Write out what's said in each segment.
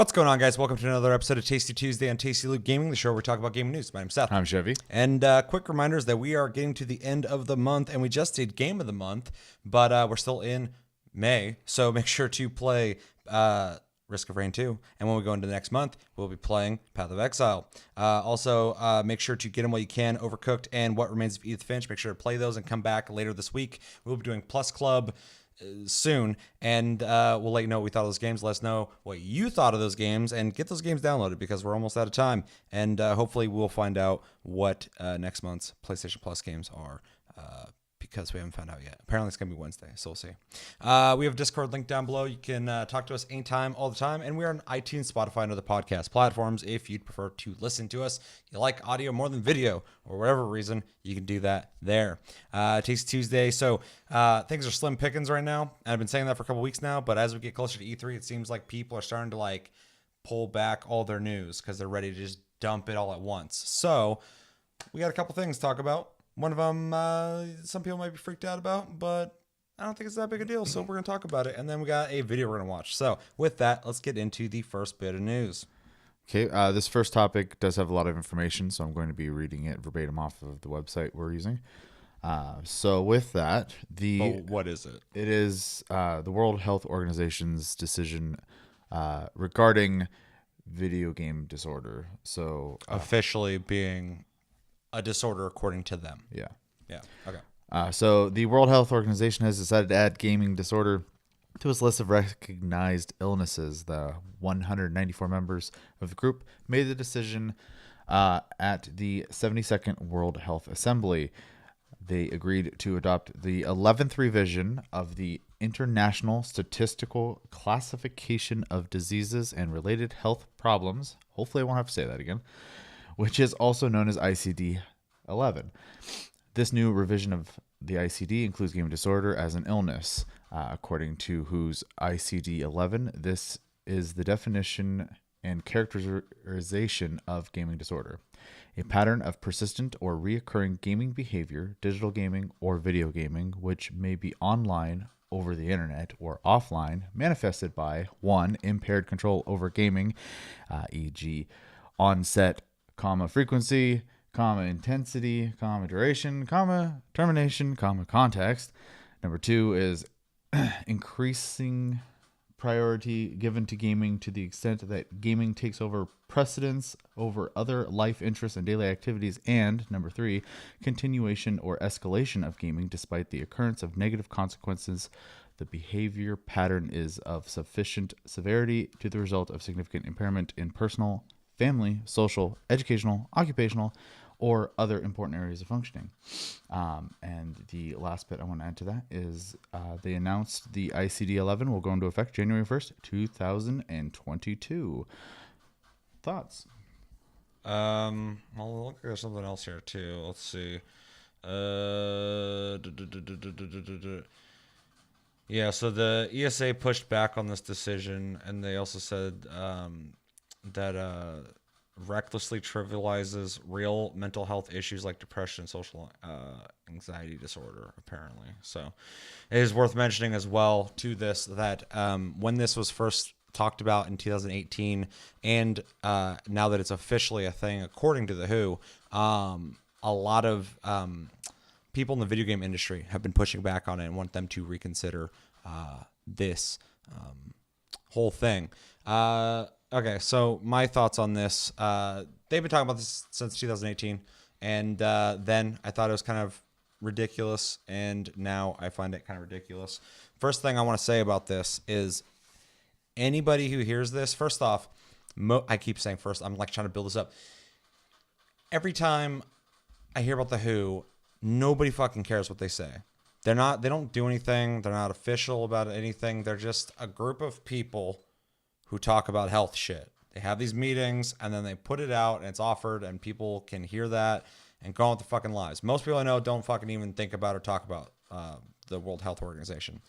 What's going on, guys? Welcome to another episode of Tasty Tuesday on Tasty Loot Gaming, the show where we talk about gaming news. My name's Seth. I'm Chevy. And quick reminders that we are getting to the end of the month, and we just did Game of the Month, but we're still in May, so make sure to play Risk of Rain 2. And when we go into the next month, we'll be playing Path of Exile. Also, make sure to get them while you can, Overcooked and What Remains of Edith Finch. Make sure to play those and come back later this week. We'll be doing Plus Club soon, and we'll let you know what we thought of those games. Let us know what you thought of those games, and get those games downloaded because we're almost out of time. And hopefully we'll find out what next month's PlayStation Plus games are, because we haven't found out yet. Apparently it's going to be Wednesday, so we'll see. We have a Discord link down below. You can talk to us anytime, all the time, and we are on iTunes, Spotify, and other podcast platforms. If you'd prefer to listen to us, you like audio more than video, or whatever reason, you can do that there. Tasty Tuesday, so things are slim pickings right now, and I've been saying that for a couple weeks now, but as we get closer to E3, it seems like people are starting to pull back all their news because they're ready to just dump it all at once. So we got a couple things to talk about. One of them, some people might be freaked out about, but I don't think it's that big a deal, so we're going to talk about it. And then we got a video we're going to watch. So with that, let's get into the first bit of news. Okay, this first topic does have a lot of information, so I'm going to be reading it verbatim off of the website we're using. So with that, what is it? It is the World Health Organization's decision regarding video game disorder. So officially being a disorder according to them. Yeah. Okay. So the World Health Organization has decided to add gaming disorder to its list of recognized illnesses. The 194 members of the group made the decision at the 72nd World Health Assembly. They agreed to adopt the 11th revision of the International Statistical Classification of Diseases and Related Health Problems. Hopefully I won't have to say that again. Which is also known as ICD-11. This new revision of the ICD includes gaming disorder as an illness. According to WHO's ICD-11, this is the definition and characterization of gaming disorder. A pattern of persistent or reoccurring gaming behavior, digital gaming, or video gaming, which may be online, over the internet, or offline, manifested by 1. Impaired control over gaming, e.g. onset, frequency, intensity, duration, termination, context. Number 2 is increasing priority given to gaming to the extent that gaming takes over precedence over other life interests and daily activities. And number 3, continuation or escalation of gaming despite the occurrence of negative consequences. The behavior pattern is of sufficient severity to the result of significant impairment in personal, family, social, educational, occupational, or other important areas of functioning. And the last bit I want to add to that is they announced the ICD-11 will go into effect January 1st, 2022. Thoughts? Well, look, there's something else here too. Let's see. Yeah, so the ESA pushed back on this decision, and they also said that recklessly trivializes real mental health issues like depression and social anxiety disorder, apparently. So it is worth mentioning as well to this that when this was first talked about in 2018, and now that it's officially a thing according to the WHO, a lot of people in the video game industry have been pushing back on it and want them to reconsider this whole thing. Okay, so my thoughts on this. They've been talking about this since 2018, and then I thought it was kind of ridiculous, and now I find it kind of ridiculous. First thing I want to say about this is anybody who hears this, first off, I keep saying first, I'm trying to build this up. Every time I hear about the WHO, nobody fucking cares what they say. They don't do anything. They're not official about anything. They're just a group of people who talk about health shit. They have these meetings, and then they put it out, and it's offered, and people can hear that and go on with their fucking lives. Most people I know don't fucking even think about or talk about the World Health Organization.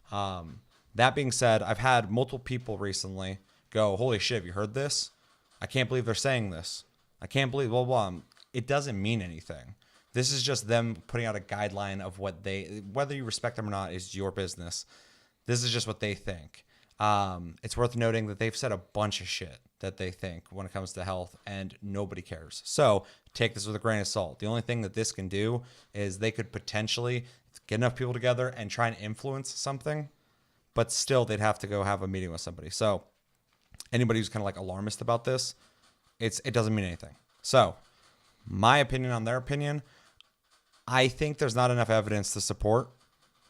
That being said, I've had multiple people recently go, holy shit, have you heard this? I can't believe they're saying this. I can't believe, blah, blah, blah. It doesn't mean anything. This is just them putting out a guideline of what whether you respect them or not is your business. This is just what they think. It's worth noting that they've said a bunch of shit that they think when it comes to health, and nobody cares. So take this with a grain of salt. The only thing that this can do is they could potentially get enough people together and try and influence something, but still they'd have to go have a meeting with somebody. So anybody who's kind of like alarmist about this, it doesn't mean anything. So my opinion on their opinion, I think there's not enough evidence to support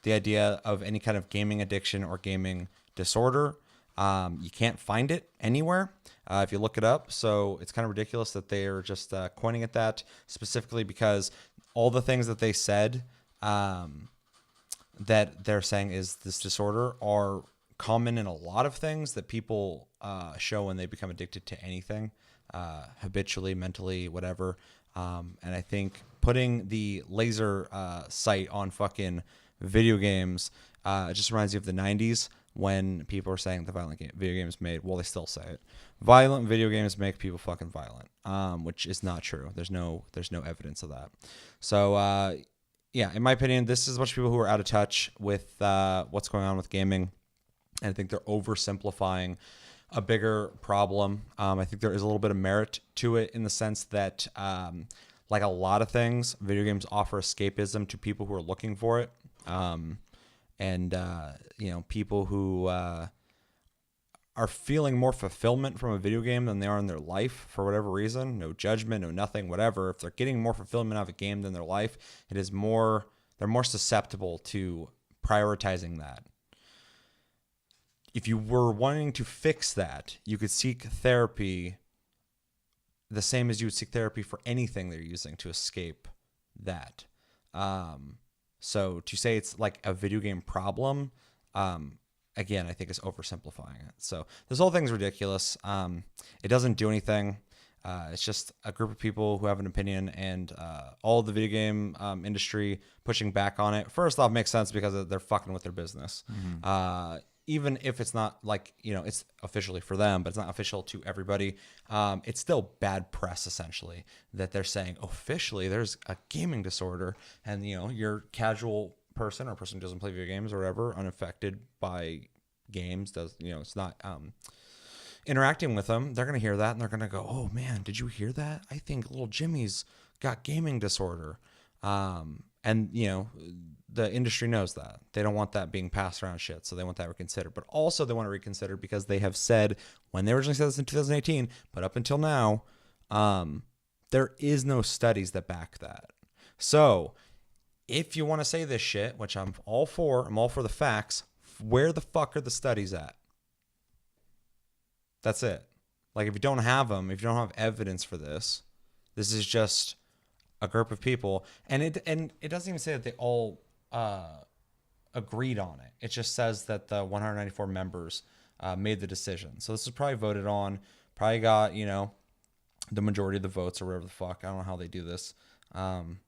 the idea of any kind of gaming addiction or gaming disorder. You can't find it anywhere if you look it up. So it's kind of ridiculous that they are just pointing at that specifically, because all the things that they said that they're saying is this disorder are common in a lot of things that people show when they become addicted to anything, habitually, mentally, whatever. And I think putting the laser sight on fucking video games, it just reminds you of the 90s when people are saying the video games made, well, they still say it. Violent video games make people fucking violent, which is not true. There's no evidence of that. So, yeah, in my opinion, this is a bunch of people who are out of touch with what's going on with gaming. And I think they're oversimplifying a bigger problem. I think there is a little bit of merit to it in the sense that, like a lot of things, video games offer escapism to people who are looking for it. People who are feeling more fulfillment from a video game than they are in their life for whatever reason. No judgment, no nothing, whatever. If they're getting more fulfillment out of a game than their life, they're more susceptible to prioritizing that. If you were wanting to fix that, you could seek therapy the same as you would seek therapy for anything they're using to escape that. So to say it's like a video game problem, again, I think is oversimplifying it. So this whole thing's ridiculous. It doesn't do anything. It's just a group of people who have an opinion, and all the video game industry pushing back on it. First off, makes sense because they're fucking with their business. Mm-hmm. Even if it's not like, it's officially for them, but it's not official to everybody. It's still bad press, essentially, that they're saying officially there's a gaming disorder, and, your casual person or person who doesn't play video games or whatever, unaffected by games, it's not interacting with them. They're going to hear that and they're going to go, oh man, did you hear that? I think little Jimmy's got gaming disorder. And the industry knows that. They don't want that being passed around shit, so they want that reconsidered. But also they want to reconsider because they have said, when they originally said this in 2018, but up until now, there is no studies that back that. So if you want to say this shit, which I'm all for the facts, where the fuck are the studies at? That's it. Like, if you don't have them, if you don't have evidence for this is just a group of people, and it doesn't even say that they all agreed on it. It just says that the 194 members made the decision. So this was probably voted on, probably got the majority of the votes or whatever the fuck. I don't know how they do this. And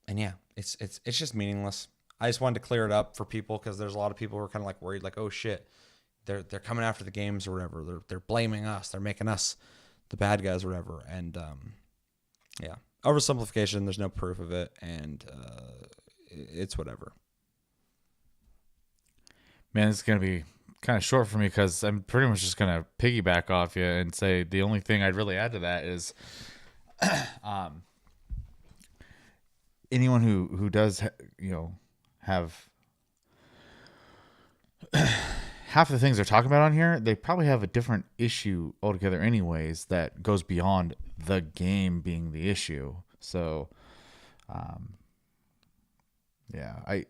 yeah, it's just meaningless. I just wanted to clear it up for people because there's a lot of people who are kind of like worried, like, oh shit, they're coming after the games or whatever. They're blaming us. They're making us the bad guys or whatever. And yeah. Oversimplification, there's no proof of it, and it's whatever. Man, it's going to be kind of short for me because I'm pretty much just going to piggyback off you and say the only thing I'd really add to that is anyone who does, have half the things they're talking about on here, they probably have a different issue altogether anyways that goes beyond the game being the issue. So, yeah, I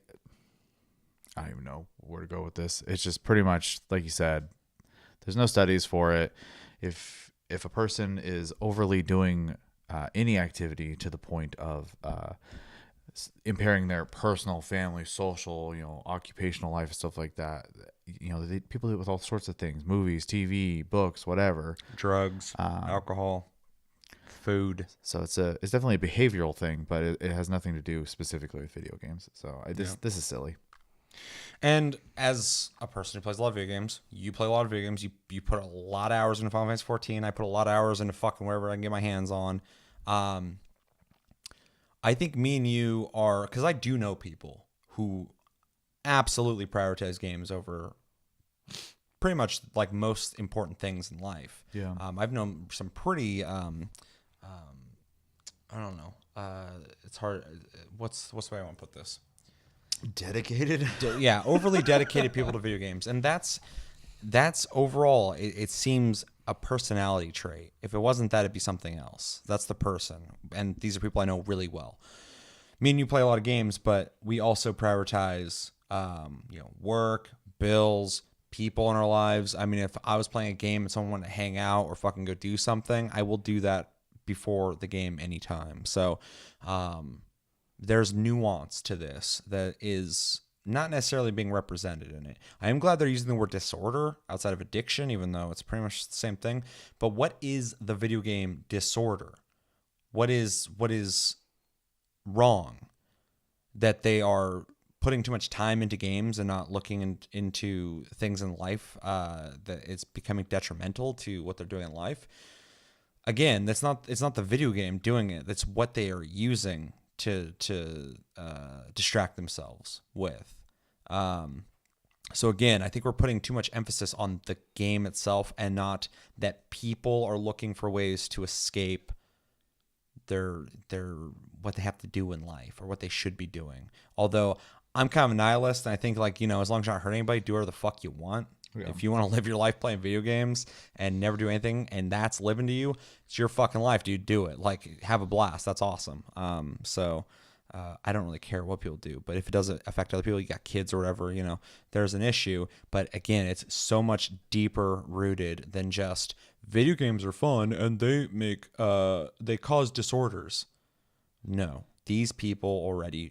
don't even know where to go with this. It's just pretty much, like you said, there's no studies for it. If a person is overly doing any activity to the point of impairing their personal, family, social, occupational life, stuff like that, people do it with all sorts of things, movies, TV, books, whatever, drugs, alcohol, food. So it's definitely a behavioral thing, but it has nothing to do specifically with video games. So this is silly. And as a person who plays a lot of video games, you play a lot of video games. You put a lot of hours into Final Fantasy 14. I put a lot of hours into fucking wherever I can get my hands on. I think me and you are, because I do know people who absolutely prioritize games over pretty much like most important things in life. Yeah. I've known some pretty I don't know. It's hard. What's the way I want to put this? Dedicated. Yeah, overly dedicated people to video games, and that's overall. It seems a personality trait. If it wasn't that, it'd be something else. That's the person, and these are people I know really well. Me and you play a lot of games, but we also prioritize, work, bills, people in our lives. I mean, if I was playing a game and someone wanted to hang out or fucking go do something, I will do that before the game anytime. So there's nuance to this that is not necessarily being represented in it. I am glad they're using the word disorder outside of addiction, even though it's pretty much the same thing. But what is the video game disorder? What is wrong? That they are putting too much time into games and not looking into things in life, that it's becoming detrimental to what they're doing in life. Again, it's not the video game doing it. That's what they are using to distract themselves with. So again, I think we're putting too much emphasis on the game itself and not that people are looking for ways to escape their what they have to do in life or what they should be doing. Although I'm kind of a nihilist, and I think as long as you're not hurting anybody, do whatever the fuck you want. Yeah. If you want to live your life playing video games and never do anything, and that's living to you, it's your fucking life, dude. Do it. Like, have a blast. That's awesome. I don't really care what people do, but if it doesn't affect other people, you got kids or whatever, there's an issue. But again, it's so much deeper rooted than just video games are fun and they cause disorders. No, these people already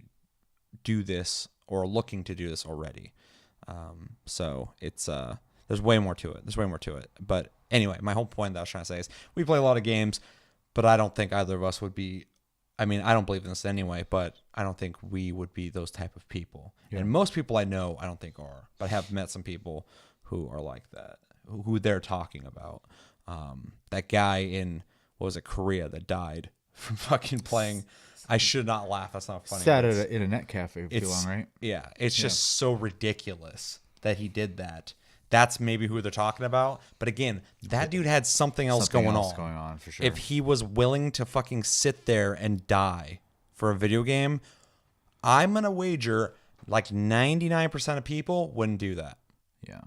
do this or are looking to do this already. So it's there's way more to it. But anyway, my whole point that I was trying to say is we play a lot of games, but I don't think either of us would be. I mean, I don't believe in this anyway, but I don't think we would be those type of people. Yeah. And most people I know, I don't think are. But I have met some people who are like that, who they're talking about. That guy in, Korea that died from fucking playing. I should not laugh. That's not funny. Sat at in a net cafe too long, right? Yeah. It's just so ridiculous that he did that. That's maybe who they're talking about. But again, that dude had something else going on for sure. If he was willing to fucking sit there and die for a video game, I'm going to wager like 99% of people wouldn't do that. Yeah.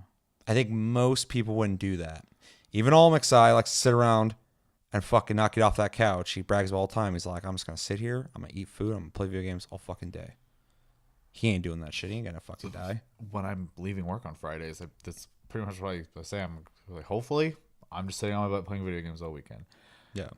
I think most people wouldn't do that. Even All McSci likes to sit around and fucking not get off that couch. He brags about all the time. He's like, I'm just going to sit here. I'm going to eat food. I'm going to play video games all fucking day. He ain't doing that shit. He ain't going to fucking die. When I'm leaving work on Fridays, that's pretty much what I say. I'm like, hopefully, I'm just sitting on my butt playing video games all weekend. Yeah.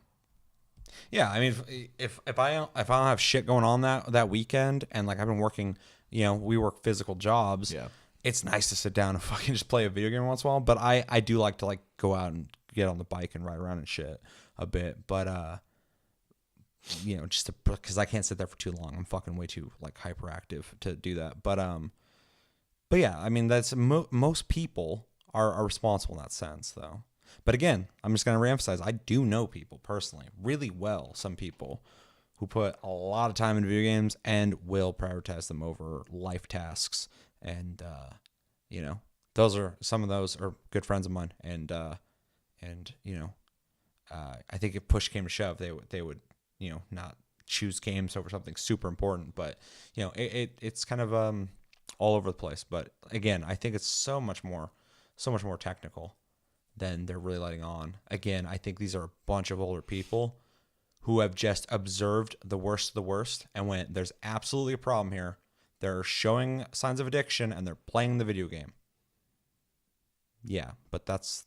Yeah, I mean, if I don't have shit going on that weekend, and like I've been working, we work physical jobs. Yeah. It's nice to sit down and fucking just play a video game once in a while. But I do like to like go out and get on the bike and ride around and shit a bit. But just because I can't sit there for too long. I'm fucking way too like hyperactive to do that. But yeah, I mean that's most people are responsible in that sense though. But again, I'm just going to reemphasize, I do know people personally really well, some people who put a lot of time into video games and will prioritize them over life tasks. And, some of those are good friends of mine. And I think if push came to shove, they would, not choose games over something super important. But, it's kind of all over the place. But again, I think it's so much more technical than they're really letting on. Again, I think these are a bunch of older people who have just observed the worst of the worst and went, there's absolutely a problem here. They're showing signs of addiction and they're playing the video game. Yeah, but that's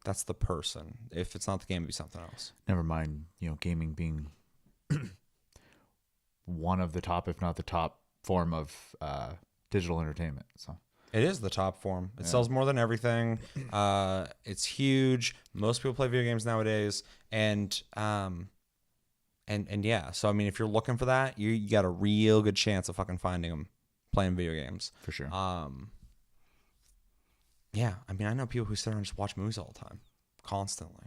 the person. If it's not the game, it'd be something else. Never mind, gaming being one of the top, if not the top form of digital entertainment. So it is the top form. It sells more than everything. It's huge. Most people play video games nowadays, and yeah. So I mean, if you're looking for that, you got a real good chance of fucking finding them playing video games for sure. Yeah. I mean, I know people who sit there and just watch movies all the time, constantly.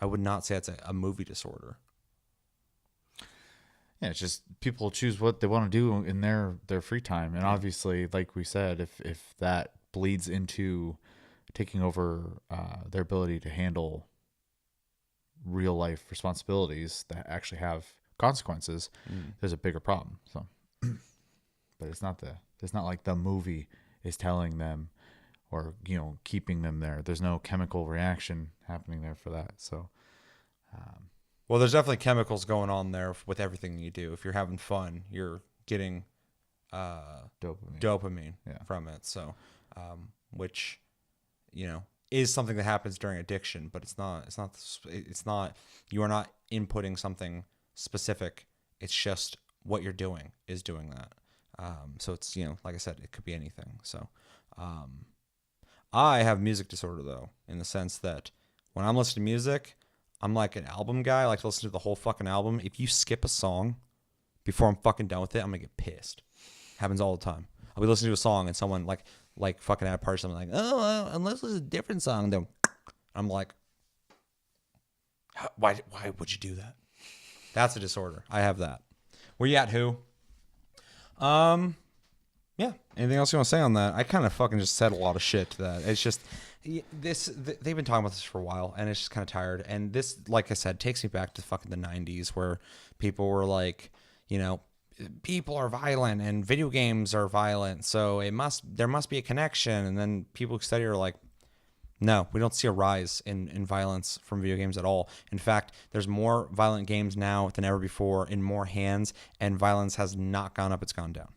I would not say it's a movie disorder. Yeah, it's just people choose what they want to do in their free time, and obviously, like we said, if that bleeds into taking over their ability to handle real life responsibilities that actually have consequences, there's a bigger problem. So, but it's not like the movie is telling them or keeping them there. There's no chemical reaction happening there for that. So, well, there's definitely chemicals going on there with everything you do. If you're having fun, you're getting dopamine from it. So, which is something that happens during addiction, but it's not. You are not inputting something specific. It's just what you're doing is doing that. So it's like I said, it could be anything. So, I have music disorder though, in the sense that when I'm listening to music, I'm like an album guy. I like to listen to the whole fucking album. If you skip a song before I'm fucking done with it, I'm gonna get pissed. Happens all the time. I'll be listening to a song and someone like fucking at a party, something like, oh, unless it's a different song, then I'm like, why would you do that? That's a disorder. I have that. Where you at, who? Yeah. Anything else you want to say on that? I kind of fucking just said a lot of shit to that. It's just they've been talking about this for a while, and it's just kind of tired. And this, like I said, takes me back to fucking the 90s where people were like, people are violent and video games are violent, so there must be a connection. And then people who study are like, no, we don't see a rise in violence from video games at all. In fact, there's more violent games now than ever before in more hands, and violence has not gone up, it's gone down.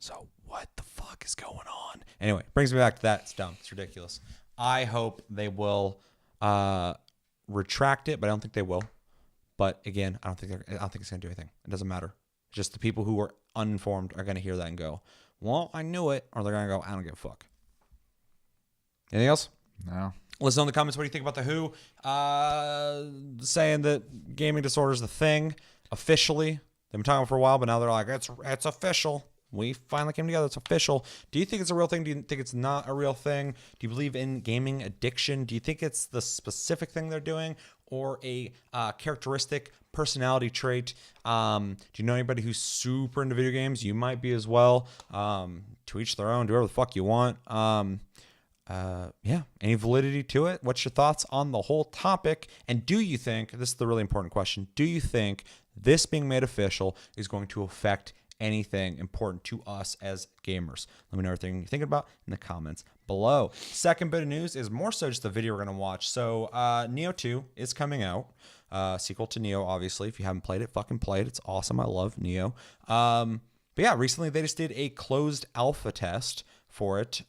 So what the fuck is going on? Anyway, brings me back to that. It's dumb. It's ridiculous. I hope they will retract it, but I don't think they will. But again, I don't think it's going to do anything. It doesn't matter. Just the people who are uninformed are going to hear that and go, well, I knew it. Or they're going to go, I don't give a fuck. Anything else? No. Let us know in the comments what do you think about the WHO saying that gaming disorder is the thing officially. They've been talking for a while, but now they're like, it's official. We finally came together. It's official. Do you think it's a real thing? Do you think it's not a real thing? Do you believe in gaming addiction? Do you think it's the specific thing they're doing or a characteristic personality trait? Do you know anybody who's super into video games? You might be as well. To each their own. Do whatever the fuck you want. Yeah. Any validity to it? What's your thoughts on the whole topic? And do you think, this is the really important question, do you think this being made official is going to affect anything important to us as gamers? Let me know everything you're thinking about in the comments below. Second bit of news is more so just the video we're going to watch. So Nioh 2 is coming out. Sequel to Nioh, obviously. If you haven't played it, fucking play it. It's awesome. I love Nioh. But yeah, recently they just did a closed alpha test for it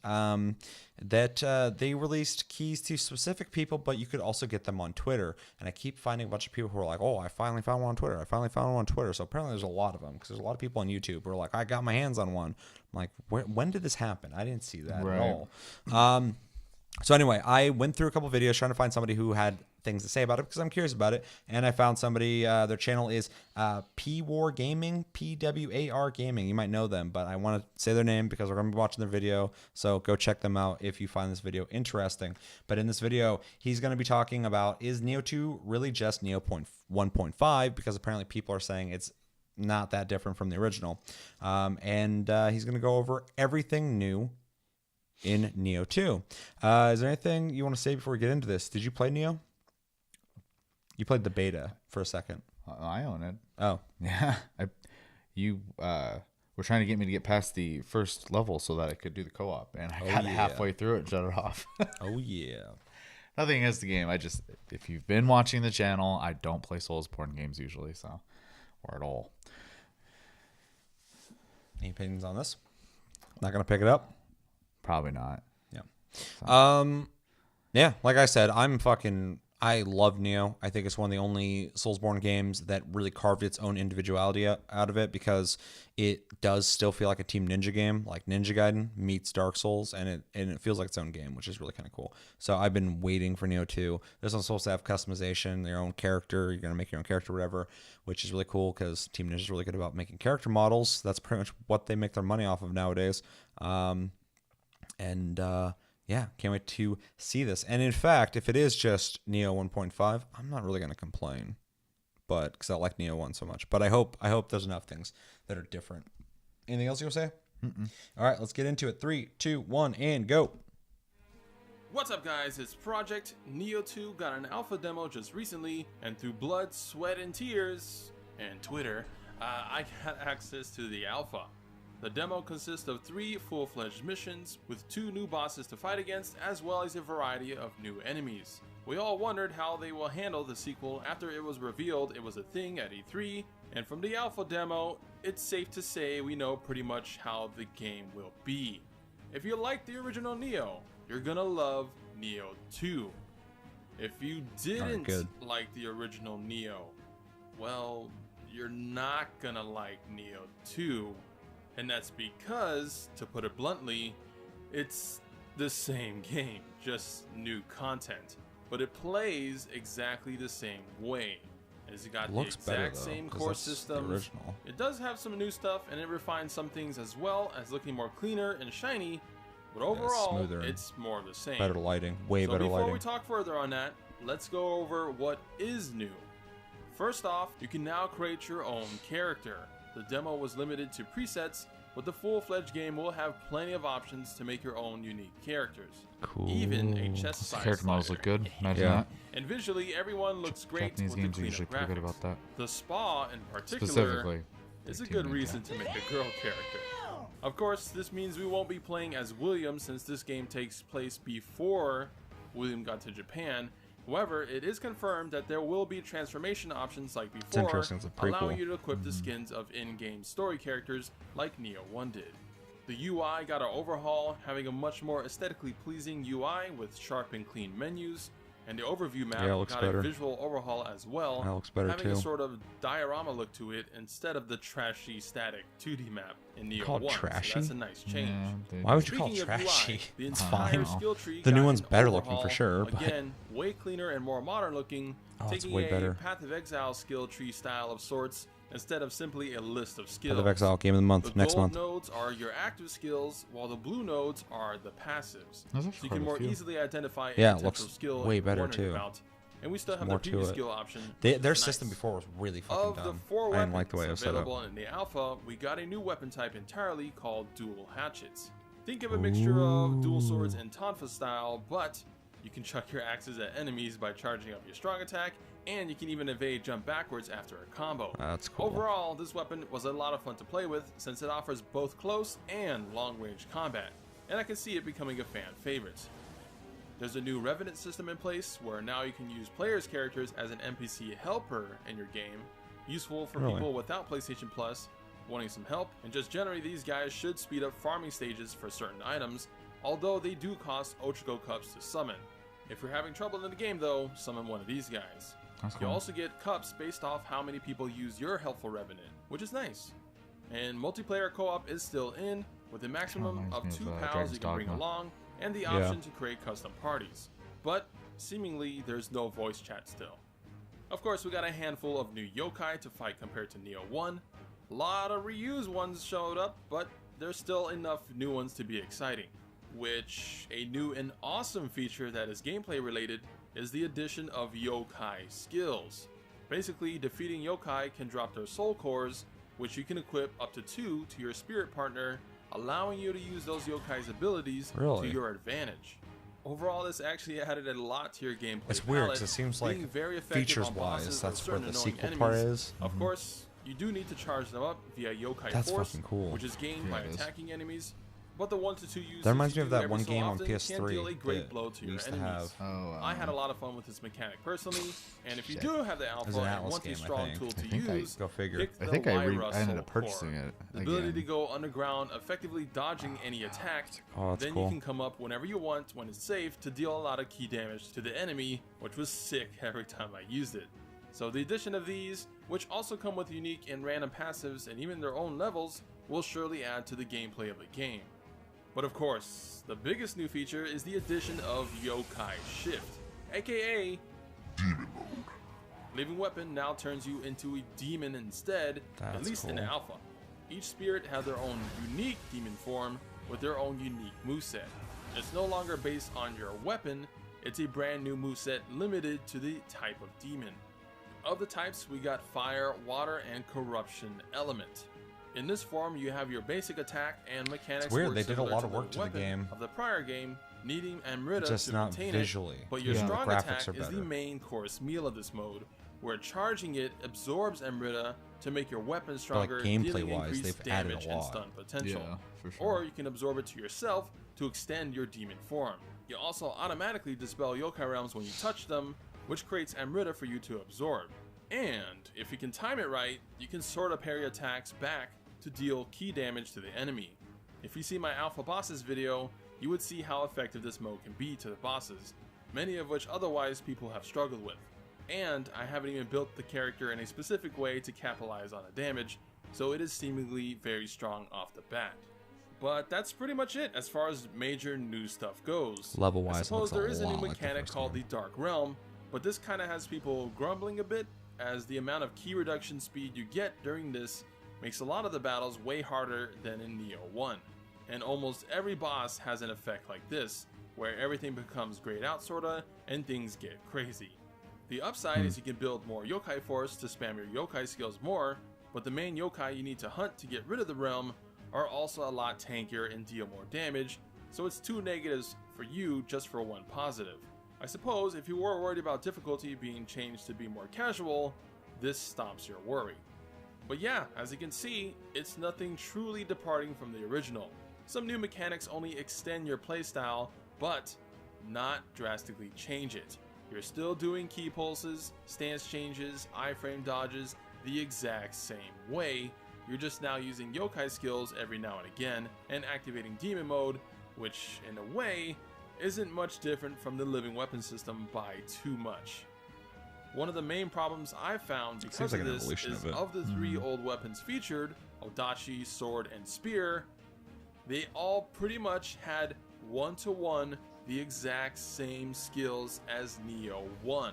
that they released keys to specific people, but you could also get them on Twitter. And I keep finding a bunch of people who are like, oh, I finally found one on Twitter. I finally found one on Twitter. So apparently there's a lot of them because there's a lot of people on YouTube who are like, I got my hands on one. I'm like, when did this happen? I didn't see that at all. So anyway, I went through a couple videos trying to find somebody who had things to say about it because I'm curious about it. And I found somebody, their channel is PWAR Gaming, PWAR Gaming. You might know them, but I want to say their name because we're going to be watching their video. So go check them out if you find this video interesting. But in this video, he's going to be talking about, is Nioh 2 really just Nioh 1.5? Because apparently people are saying it's not that different from the original. And he's going to go over everything new in Nioh 2. Is there anything you want to say before we get into this? Did you play Nioh? You played the beta for a second. I own it. Oh. Yeah. You were trying to get me to get past the first level so that I could do the co-op, and I got halfway through it and shut it off. Oh, yeah. Nothing against the game. If you've been watching the channel, I don't play Soulsborne games usually, or at all. Any opinions on this? Not going to pick it up? Probably not. Yeah. So. Yeah, like I said, I love Nioh. I think it's one of the only Soulsborne games that really carved its own individuality out of it because it does still feel like a Team Ninja game, like Ninja Gaiden meets Dark Souls, and it feels like its own game, which is really kind of cool. So I've been waiting for Nioh 2. This one's supposed to have customization, your own character. You're going to make your own character, whatever, which is really cool because Team Ninja is really good about making character models. That's pretty much what they make their money off of nowadays. Yeah, can't wait to see this. And in fact, if it is just Nioh 1.5, I'm not really going to complain. but because I like Neo 1 so much. But I hope there's enough things that are different. Anything else you want to say? All right, let's get into it. 3, 2, 1, and go. What's up, guys? It's Project Neo 2 got an alpha demo just recently, and through blood, sweat, and tears, and Twitter, I got access to the alpha. The demo consists of 3 full-fledged missions with 2 new bosses to fight against, as well as a variety of new enemies. We all wondered how they will handle the sequel after it was revealed it was a thing at E3, and from the alpha demo, it's safe to say we know pretty much how the game will be. If you like the original Neo, you're gonna love Neo 2. If you didn't like the original Neo, well, you're not gonna like Neo 2. And that's because, to put it bluntly, it's the same game, just new content. But it plays exactly the same way. It's got the exact same core system. It does have some new stuff, and it refines some things as well as looking more cleaner and shiny. But overall, it's more of the same. Better lighting, way better lighting. So before we talk further on that, let's go over what is new. First off, you can now create your own character. The demo was limited to presets, but the full-fledged game will have plenty of options to make your own unique characters. Cool. Even a chest size character models look good. Imagine that. And visually, everyone looks great. Japanese with games the are usually pretty good about that. The spa, in particular, Specifically, is a good reason to make a girl character. Of course, this means we won't be playing as William since this game takes place before William got to Japan. However, it is confirmed that there will be transformation options like before, allowing you to equip the skins of in-game story characters like Neo 1 did. The UI got an overhaul, having a much more aesthetically pleasing UI with sharp and clean menus, and the overview map got a visual overhaul as well, having a sort of diorama look to it instead of the trashy static 2D map in Neo 1. Trashy? So that's a nice change. Why would you call it trashy? UI, the it's entire fine. skill tree The new got one's an better overhaul, looking for sure. But... Again, way cleaner and more modern looking, taking way better. Path of Exile skill tree style of sorts instead of simply a list of skills. Path of Exile, game of the month, next month. The gold nodes are your active skills, while the blue nodes are the passives. So you can more easily identify a potential skill way better too. And we still have the previous skill option. Their system before was really fucking dumb. Of the 4 I didn't like the way it weapons was set up. available in the alpha, we got a new weapon type entirely called dual hatchets. Think of a mixture of dual swords and tonfa style, but you can chuck your axes at enemies by charging up your strong attack, and you can even evade jump backwards after a combo. That's cool. Overall, this weapon was a lot of fun to play with since it offers both close and long range combat, and I can see it becoming a fan favorite. There's a new Revenant system in place where now you can use players' characters as an NPC helper in your game, useful for people without PlayStation Plus, wanting some help, and just generally these guys should speed up farming stages for certain items, although they do cost Ochiko cups to summon. If you're having trouble in the game though, summon one of these guys. You also get cups based off how many people use your helpful Revenant, which is nice. And multiplayer co-op is still in, with a maximum of 2 pals you can bring along, and the option to create custom parties. But seemingly there's no voice chat still. Of course, we got a handful of new yokai to fight compared to Neo 1. A lot of reused ones showed up, but there's still enough new ones to be exciting. Which, a new and awesome feature that is gameplay related is the addition of yokai skills. Basically, defeating yokai can drop their soul cores, which you can equip up to 2 to your spirit partner, allowing you to use those yokai's abilities to your advantage. Overall, this actually added a lot to your gameplay. It's weird because it seems like features-wise, that's where the sequel part is. Of course, you do need to charge them up via yokai force, which is gained by attacking enemies. But the 1 to 2 uses that reminds me of that one game on PS3 can deal a great blow to your enemies. I had a lot of fun with this mechanic personally, and if you do have the alpha and want a strong tool to use, go figure. pick the I think I ended up Soul purchasing Core. it. The ability to go underground, effectively dodging any attack. Then you can come up whenever you want when it's safe to deal a lot of key damage to the enemy, which was sick every time I used it. So the addition of these, which also come with unique and random passives and even their own levels, will surely add to the gameplay of the game. But of course, the biggest new feature is the addition of Yokai Shift, aka Demon Mode. Living Weapon now turns you into a demon instead, at least in Alpha. Each spirit has their own unique demon form with their own unique moveset. It's no longer based on your weapon, it's a brand new moveset limited to the type of demon. Of the types, we got fire, water, and corruption element. In this form, you have your basic attack and mechanics. It's weird, work they did a similar lot of work the to the weapon game. of the prior game, needing Amrita Just to not maintain visually. it. But your Yeah. strong The graphics attack are is the better. main course meal of this mode, where charging it absorbs Amrita to make your weapon stronger, gameplay dealing wise, increased they've added a damage and lot. stun potential. Yeah, for sure. Or you can absorb it to yourself to extend your demon form. You also automatically dispel yokai realms when you touch them, which creates Amrita for you to absorb. And if you can time it right, you can sort of parry attacks back to deal key damage to the enemy. If you see my Alpha Bosses video, you would see how effective this mode can be to the bosses, many of which otherwise people have struggled with. And I haven't even built the character in a specific way to capitalize on the damage, so it is seemingly very strong off the bat. But that's pretty much it as far as major new stuff goes. Level-wise, I it suppose looks a there is a new lot like the mechanic first called game. the Dark Realm, but this kind of has people grumbling a bit, as the amount of key reduction speed you get during this makes a lot of the battles way harder than in Neo 1. And almost every boss has an effect like this, where everything becomes grayed out sorta, and things get crazy. The upside is you can build more yokai force to spam your yokai skills more, but the main yokai you need to hunt to get rid of the realm are also a lot tankier and deal more damage, so it's two negatives for you just for one positive. I suppose if you were worried about difficulty being changed to be more casual, this stops your worry. But yeah, as you can see, it's nothing truly departing from the original. Some new mechanics only extend your playstyle, but not drastically change it. You're still doing key pulses, stance changes, iframe dodges the exact same way. You're just now using yokai skills every now and again and activating demon mode, which in a way isn't much different from the living weapon system by too much. One of the main problems I've found because Seems like of an this evolution is of it. of the three old weapons featured, Odachi, Sword, and Spear, they all pretty much had one-to-one the exact same skills as Neo 1.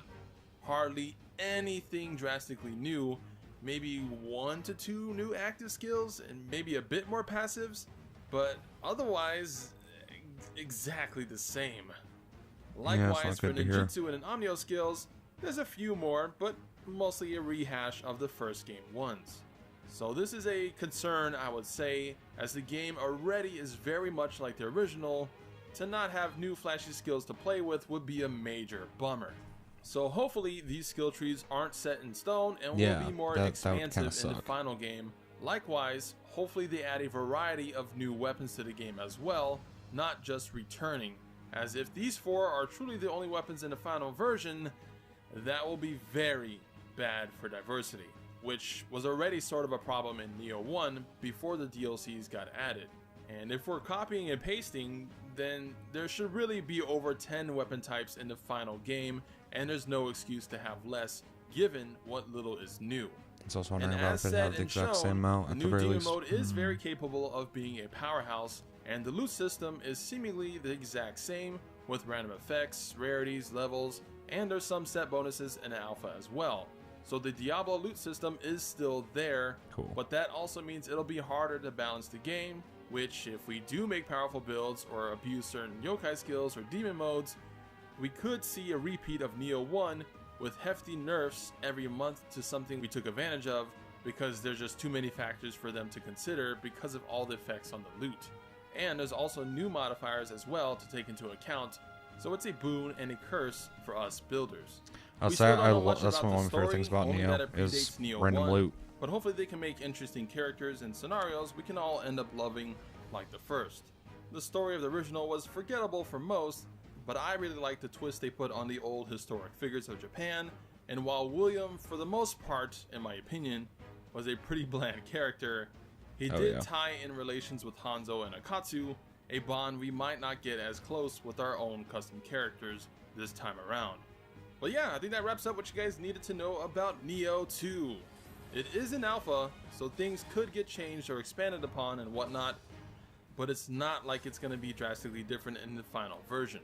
Hardly anything drastically new, maybe 1 to 2 new active skills and maybe a bit more passives, but otherwise exactly the same. Likewise not for good to hear. ninjutsu and omnio skills, there's a few more, but mostly a rehash of the first game ones. So this is a concern, I would say, as the game already is very much like the original. To not have new flashy skills to play with would be a major bummer. So hopefully these skill trees aren't set in stone and Yeah, will be more that would expansive kinda in the suck. final game. Likewise, hopefully they add a variety of new weapons to the game as well, not just returning. As if these 4 are truly the only weapons in the final version, that will be very bad for diversity, which was already sort of a problem in Neo 1 before the DLCs got added. And if we're copying and pasting, then there should really be over 10 weapon types in the final game, and there's no excuse to have less given what little is new. It's also And wondering about as if they said have the and exact shown, same amount the at the new very demon least. mode is very capable of being a powerhouse, and the loot system is seemingly the exact same, with random effects, rarities, levels, and there's some set bonuses in alpha as well. So the Diablo loot system is still there, Cool. but that also means it'll be harder to balance the game, which if we do make powerful builds or abuse certain yokai skills or demon modes, we could see a repeat of Neo 1 with hefty nerfs every month to something we took advantage of, because there's just too many factors for them to consider because of all the effects on the loot. And there's also new modifiers as well to take into account, so it's a boon and a curse for us builders. I'll We say still don't know much that's about one the of my favorite story, things about only Neo that it is predates Neo random 1, loot. but hopefully they can make interesting characters and scenarios we can all end up loving like the first. The story of the original was forgettable for most, but I really like the twist they put on the old historic figures of Japan, and while William, for the most part, in my opinion, was a pretty bland character, he did yeah. tie in relations with Hanzo and Akatsu, a bond we might not get as close with our own custom characters this time around. But yeah, I think that wraps up what you guys needed to know about Neo 2. It is an alpha, so things could get changed or expanded upon and whatnot, but it's not like it's going to be drastically different in the final version.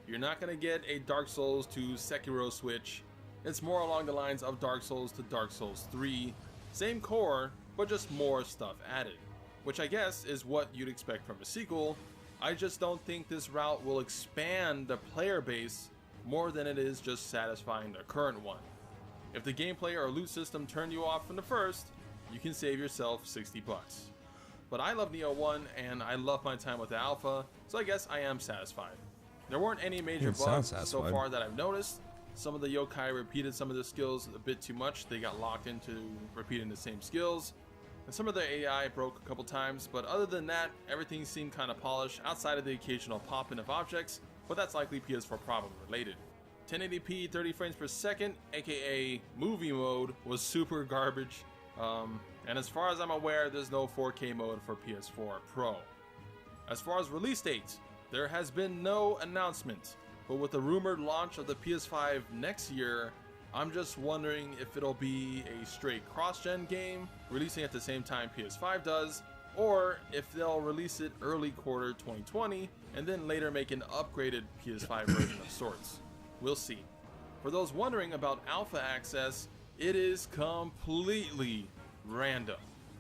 You're not going to get a Dark Souls to Sekiro switch. It's more along the lines of Dark Souls to Dark Souls 3. Same core, but just more stuff added, which I guess is what you'd expect from a sequel. I just don't think this route will expand the player base more than it is just satisfying the current one. If the gameplay or loot system turned you off from the first, you can save yourself $60. But I love Neo 1 and I love my time with the alpha, so I guess I am satisfied. There weren't any major You sound bugs so satisfied. far that I've noticed. Some of the yokai repeated some of the skills a bit too much. They got locked into repeating the same skills. And some of the AI broke a couple times, but other than that, everything seemed kind of polished outside of the occasional pop-in of objects, but that's likely PS4 problem related. 1080p 30 frames per second, aka movie mode, was super garbage. And as far as I'm aware, there's no 4K mode for PS4 Pro. As far as release dates, there has been no announcement, but with the rumored launch of the PS5 next year, I'm just wondering if it'll be a straight cross-gen game, releasing at the same time PS5 does, or if they'll release it early quarter 2020, and then later make an upgraded PS5 version of sorts. We'll see. For those wondering about alpha access, it is completely random.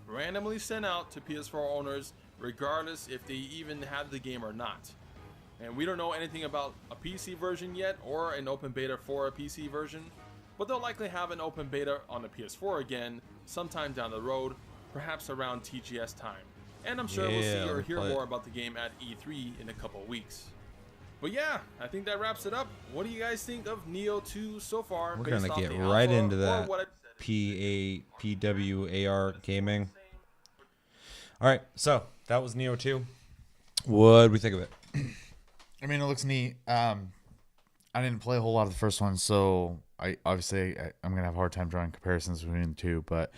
Randomly sent out to PS4 owners, regardless if they even have the game or not. And we don't know anything about a PC version yet, or an open beta for a PC version, but they'll likely have an open beta on the PS4 again sometime down the road, perhaps around TGS time. And I'm sure we'll see or hear more about the game at E3 in a couple weeks. But yeah, I think that wraps it up. What do you guys think of Neo 2 so far? We're gonna get right into that. PWAR gaming. All right, so that was Neo 2. What do we think of it? I mean, it looks neat. I didn't play a whole lot of the first one, so I'm gonna have a hard time drawing comparisons between the two. But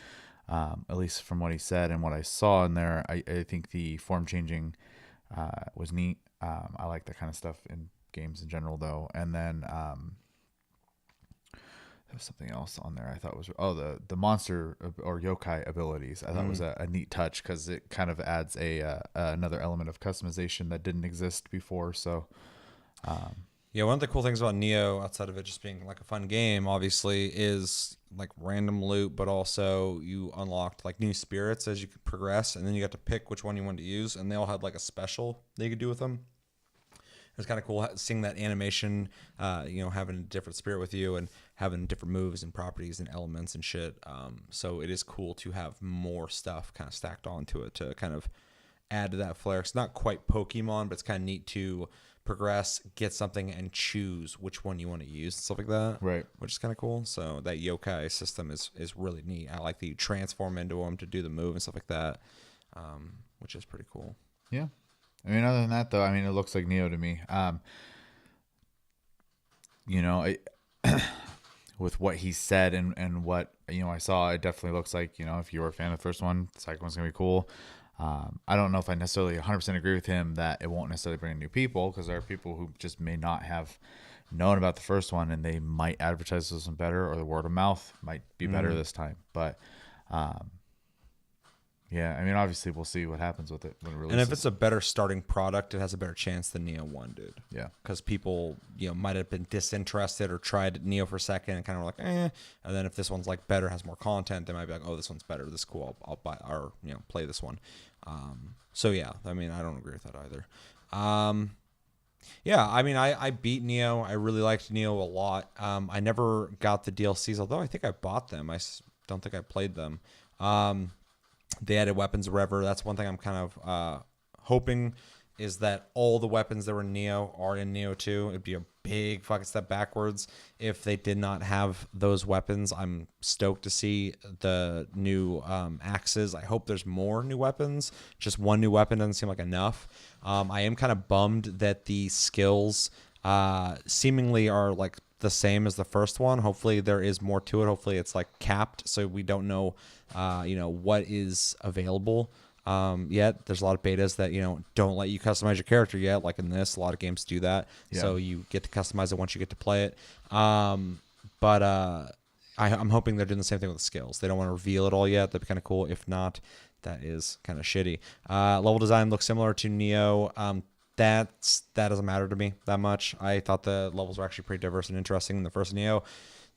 at least from what he said and what I saw in there, I think the form changing was neat. I like that kind of stuff in games in general, though. And then there was something else on there I thought was the monster or yokai abilities. I thought was a neat touch because it kind of adds another element of customization that didn't exist before. So yeah, one of the cool things about Neo, outside of it just being like a fun game, obviously, is like random loot, but also you unlocked like new spirits as you could progress, and then you got to pick which one you wanted to use, and they all had like a special that you could do with them. It was kind of cool seeing that animation, having a different spirit with you and having different moves and properties and elements and shit. So it is cool to have more stuff kind of stacked onto it to kind of add to that flair. It's not quite Pokemon, but it's kind of neat to progress, get something, and choose which one you want to use and stuff like that. Right. Which is kind of cool. So that yokai system is really neat. I like that you transform into them to do the move and stuff like that, which is pretty cool. Yeah. I mean, other than that, though, I mean, it looks like Neo to me. With what he said and what, I saw, it definitely looks like, if you were a fan of the first one, the second one's going to be cool. I don't know if I necessarily 100% agree with him that it won't necessarily bring new people, because there are people who just may not have known about the first one and they might advertise this one better, or the word of mouth might be better this time. But yeah, I mean, obviously we'll see what happens with it when it releases. And if it's a better starting product, it has a better chance than Neo 1 did. Yeah. Because people, might have been disinterested or tried Neo for a second and kind of like, eh. And then if this one's like better, has more content, they might be like, oh, this one's better. This is cool. I'll buy or, play this one. So yeah, I mean, I don't agree with that either. Yeah, I mean, I beat Neo. I really liked Neo a lot. I never got the DLCs, although I think I bought them. I don't think I played them. They added weapons or whatever. That's one thing I'm kind of hoping is that all the weapons that were in Neo are in Neo 2. It'd be a big fucking step backwards if they did not have those weapons. I'm stoked to see the new axes. I hope there's more new weapons. Just one new weapon doesn't seem like enough. I am kind of bummed that the skills seemingly are like the same as the first one. Hopefully there is more to it. Hopefully it's like capped, so we don't know what is available yet. There's a lot of betas that don't let you customize your character yet, like in this. A lot of games do that. Yeah. So you get to customize it once you get to play it. But I'm hoping they're doing the same thing with the skills. They don't want to reveal it all yet. That'd be kind of cool. If not, that is kind of shitty. Level design looks similar to Neo. That doesn't matter to me that much. I thought the levels were actually pretty diverse and interesting in the first Neo.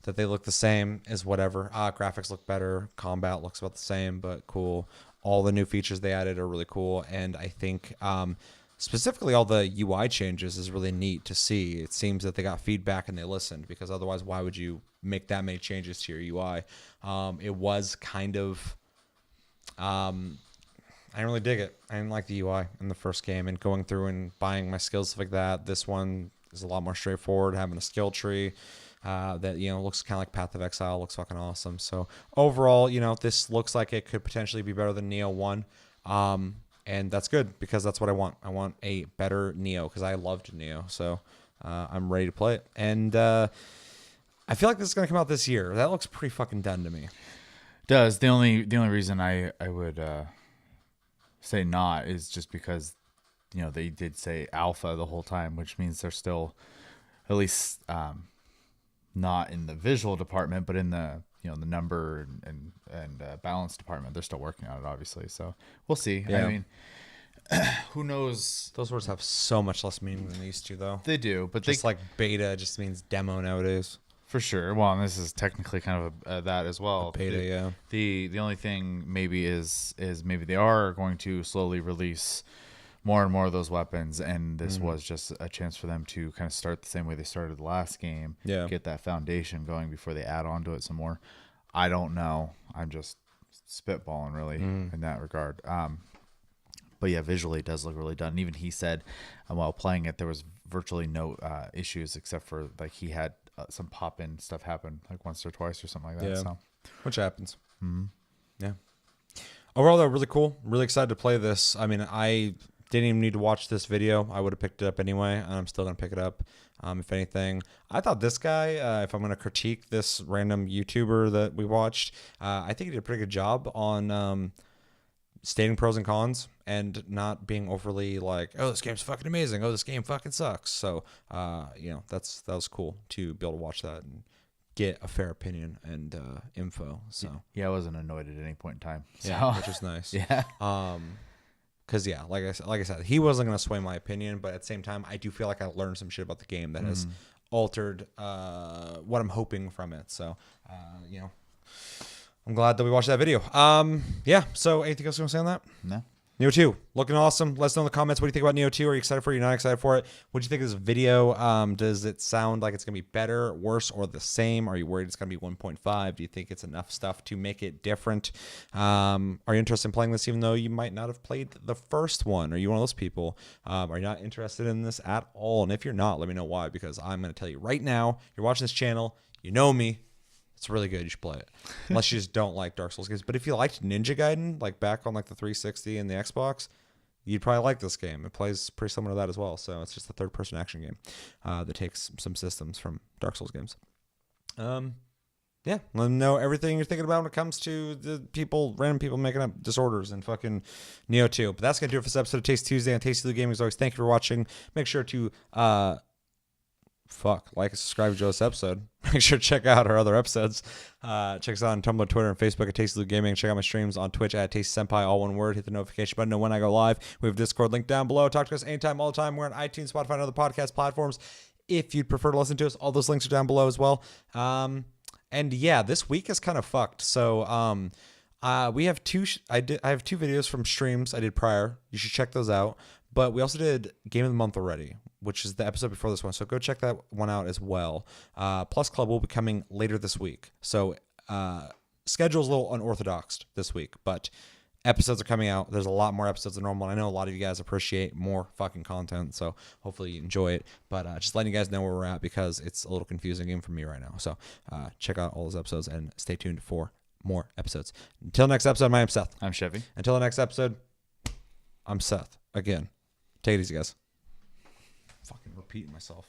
That they look the same is whatever. Graphics look better. Combat looks about the same, but cool. All the new features they added are really cool. And I think specifically all the UI changes is really neat to see. It seems that they got feedback and they listened, because otherwise why would you make that many changes to your UI? It was kind of I didn't really dig it. I didn't like the UI in the first game, and going through and buying my skills, stuff like that. This one is a lot more straightforward, having a skill tree that, you know, looks kind of like Path of Exile, looks fucking awesome. So overall, you know, this looks like it could potentially be better than Neo 1. And that's good, because that's what I want. I want a better Neo, because I loved Neo. So I'm ready to play it. And I feel like this is going to come out this year. That looks pretty fucking done to me. Does. The only reason I would say not is just because, you know, they did say alpha the whole time, which means they're still at least not in the visual department, but in the, you know, the number and balance department. They're still working on it, obviously. So we'll see. Yeah. I mean, who knows? Those words have so much less meaning than they used to, though. They do, but Just like beta just means demo nowadays. for sure. Well, and this is technically kind of that as well. Beta, yeah. The only thing maybe is maybe they are going to slowly release more and more of those weapons, and this was just a chance for them to kind of start the same way they started the last game. Yeah. Get that foundation going before they add on to it some more. I don't know. I'm just spitballing really in that regard. But yeah, visually it does look really done. And even he said, while playing it, there was virtually no issues, except for like he had some pop-in stuff happen like once or twice or something like that. Yeah. So Which happens. Yeah. Overall, though, really cool. Really excited to play this. I mean, I didn't even need to watch this video. I would have picked it up anyway, and I'm still going to pick it up. If anything, I thought this guy, if I'm going to critique this random YouTuber that we watched, I think he did a pretty good job on stating pros and cons and not being overly like, oh, this game's fucking amazing. Oh, this game fucking sucks. So, you know, that was cool to be able to watch that and get a fair opinion and info. So yeah, I wasn't annoyed at any point in time. So. yeah, which is nice. Yeah. Because yeah, like I said, he wasn't gonna sway my opinion, but at the same time, I do feel like I learned some shit about the game that has altered what I'm hoping from it. So, you know, I'm glad that we watched that video. Yeah. So, anything else you want to say on that? No. Neo 2, looking awesome. Let us know in the comments, what do you think about Neo 2? Are you excited for it? Are you not excited for it? What do you think of this video? Does it sound like it's going to be better, worse, or the same? Are you worried it's going to be 1.5? Do you think it's enough stuff to make it different? Are you interested in playing this even though you might not have played the first one? Are you one of those people? Are you not interested in this at all? And if you're not, let me know why, because I'm going to tell you right now, you're watching this channel, you know me. It's really good. You should play it. Unless you just don't like Dark Souls games. But if you liked Ninja Gaiden, like back on like the 360 and the Xbox, you'd probably like this game. It plays pretty similar to that as well. So it's just a third-person action game that takes some systems from Dark Souls games. Yeah, let them know everything you're thinking about when it comes to the random people making up disorders and fucking Neo 2. But that's going to do it for this episode of Taste Tuesday on Tasty Blue Gaming. As always, thank you for watching. Make sure to like and subscribe to this episode. Make sure to check out our other episodes. Check us out on Tumblr, Twitter, and Facebook at Tasty Blue Gaming. Check out my streams on Twitch at Tasty Senpai, all one word. Hit the notification button to know when I go live. We have Discord link down below. Talk to us anytime, all the time. We're on iTunes, Spotify, and other podcast platforms. If you'd prefer to listen to us, all those links are down below as well. And yeah, this week is kind of fucked. So we have I have two videos from streams I did prior. You should check those out. But we also did Game of the Month already, which is the episode before this one. So go check that one out as well. Plus Club will be coming later this week. So schedule's a little unorthodox this week, but episodes are coming out. There's a lot more episodes than normal. I know a lot of you guys appreciate more fucking content, so hopefully you enjoy it. But just letting you guys know where we're at, because it's a little confusing game for me right now. So check out all those episodes and stay tuned for more episodes. Until next episode, my name's Seth. I'm Chevy. Until the next episode, I'm Seth. Again. Take it easy, guys. Fucking repeating myself.